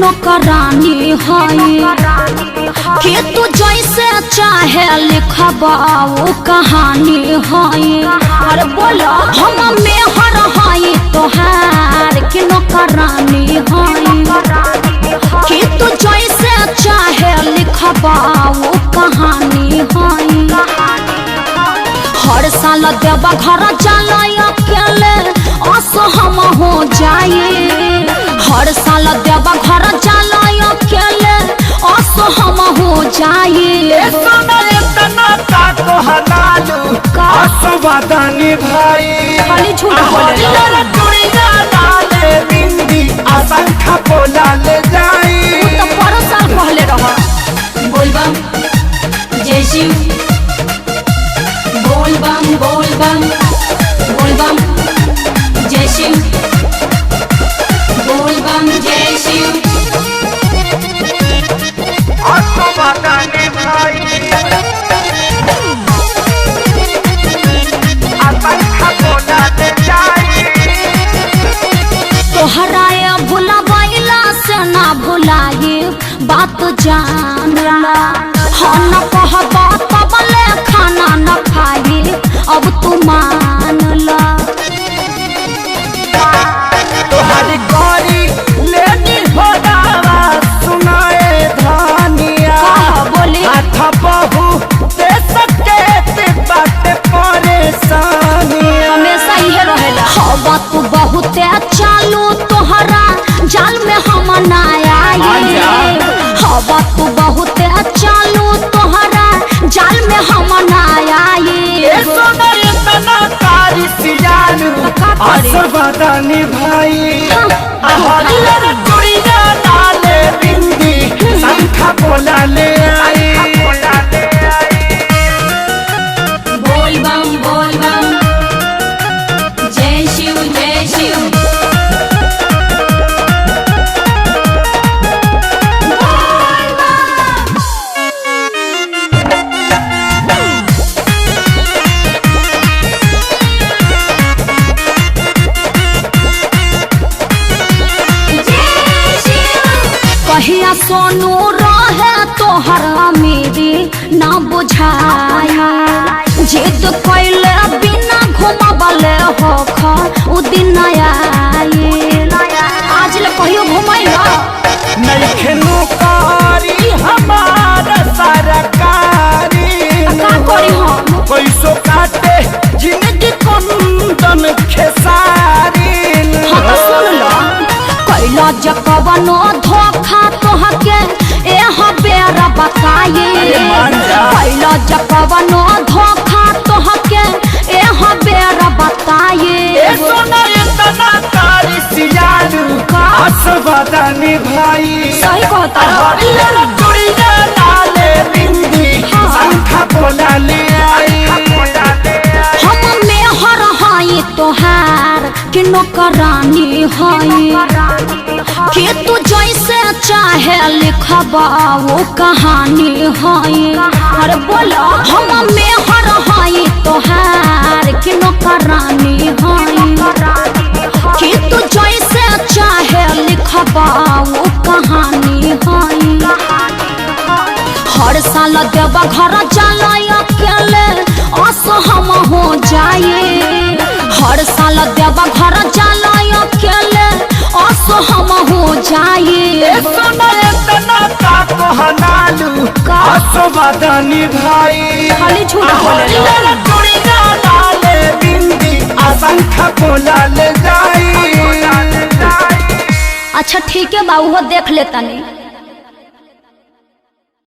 नौकरानी है कि तू जैसे चाहे लिखबा वो कहानी है। अरे बोला हम मेहर है तोहार कि नौकरानी है कि तू जैसे चाहे लिखबा वो कहानी है। हर साल देवा घर जाला अकेले असहम हो जाए। हर साल देवा घर जाला अकेले असहम हो जाए। भाई खाली झूठ बोले असंख्य बोला ले जाई तो पर साल पहले रहा। बोलबम जय शिव बोलबम बोलबम बोलबम जय शिव बोलबम जय शिव। तोहराए भुलावैला से ना भुलाए बात जानला। हाँ न कहबा तबले खाना न खाए अब तू मानला। तोहरी गौरी लेनी हो दावा सुनाए धानिया बोले हाथ बहू दे सके ते बात परेशानिया हमेशा ये रहेला। हवा तू बहुत चालू तोहरा जाल में हम ना आए। हवा तू बहुत चालू तोहरा जाल में हम ना आए। असरबादानी भाई चुड़िया लाले बिंदी संखा बोला ले आई। बोलबम बोलबम जय शिव जय शिव। कहिया सोनू रहे तोहर मेरी ना बुझाया। जिद कैले बिना घुमबले हो उ दिन आए। आज ले कहियो घुमैला नइखनो कारी हमारा सरकारी का करी हम पैसो काटे जिंदगी कुंदन खेसारी। हाँ तो सुन लो कैला जकवनो धोखा तोहके एह बेरा बताए। कैला जकवनो धोखा तोहके एह बेरा बताए। असरबादानी भाई सही कहता चुड़िया लाले बिंदी संखा बोला ले आई। हम मेहर है तोहार कि नौकरानी है कि तू जैसे चाहे लिखबा वो कहानी है। अरे बोला हम मेहर है तोहार कि नौकरानी है कि तू जैसे चाहे लिखबा वो कहानी है। हर साल देवा घर जाला अकेले असहम हो जाए। हर साल देवा घर जाला अकेले असहम हो जाए। असरबादानी भाई खाली झूठ बोले चुड़िया लाले बिंदी असंख्य बोला ले जाई। अच्छा ठीक है बाबू देख लेता नहीं।